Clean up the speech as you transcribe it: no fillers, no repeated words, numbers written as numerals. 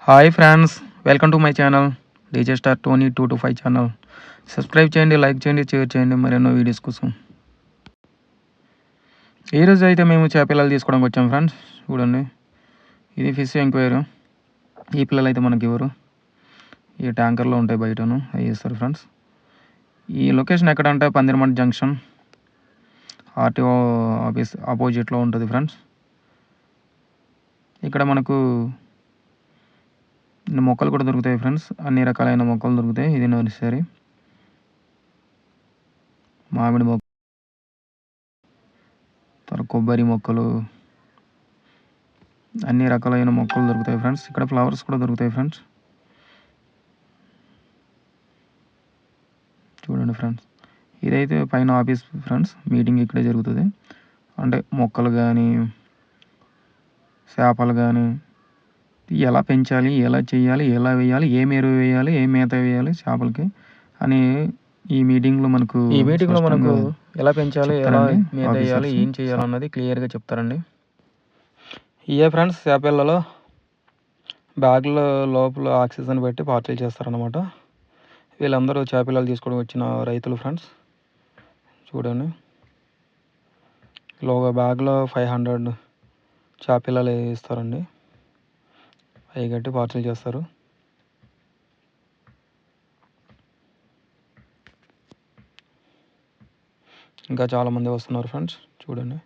Hi friends, welcome to my channel DJ star Tony 225 channel. Subscribe చేయండి, like చేయండి, share చేయండి మరెన్నో videos కోసం. ఈరోజు అయితే మేము చేపపిల్లలు తీసుకోవడానికి వచ్చాం ఫ్రెండ్స్. చూడండి, ఇది ఫిష్ ఎంక్వైరీ. ఈ పిల్లలు అయితే మనకి ఇవ్వరు, ఈ ట్యాంకర్లో ఉంటాయి, బయటను అవి ఇస్తారు ఫ్రెండ్స్. ఈ లొకేషన్ ఎక్కడంటే పందిరిమఠ్ జంక్షన్ ఆర్టీఓ ఆఫీస్ ఆపోజిట్లో ఉంటుంది ఫ్రెండ్స్. ఇక్కడ మనకు మొక్కలు కూడా దొరుకుతాయి ఫ్రెండ్స్, అన్ని రకాలైన మొక్కలు దొరుకుతాయి. ఇది నర్సరీ, మామిడి మొక్క, కొబ్బరి మొక్కలు, అన్ని రకాలైన మొక్కలు దొరుకుతాయి ఫ్రెండ్స్. ఇక్కడ ఫ్లవర్స్ కూడా దొరుకుతాయి ఫ్రెండ్స్. చూడండి ఫ్రెండ్స్, ఇదైతే పైన ఆఫీస్ ఫ్రెండ్స్. మీటింగ్ ఇక్కడే జరుగుతుంది. అంటే మొక్కలు కానీ చేపలు కానీ ఎలా పెంచాలి, ఎలా చేయాలి, ఎలా వేయాలి, ఏం ఎరువు వేయాలి, ఏ మేత వేయాలి చేపలకి అని ఈ మీటింగ్లో మనకు ఎలా పెంచాలి, ఎలా మేత వేయాలి, ఏం చేయాలన్నది క్లియర్గా చెప్తారండి. ఇయే ఫ్రెండ్స్ చేపలలో బ్యాగ్లో లోపల ఆక్సిజన్ పెట్టి పార్సల్ చేస్తారనమాట. వీళ్ళందరూ చేపలు తీసుకోవడం వచ్చిన రైతులు ఫ్రెండ్స్. చూడండి, బ్యాగ్లో 500 చేపలు ఇస్తారండి, అవి కట్టి పార్సల్ చేస్తారు. ఇంకా చాలామంది వస్తున్నారు ఫ్రెండ్స్. చూడండి,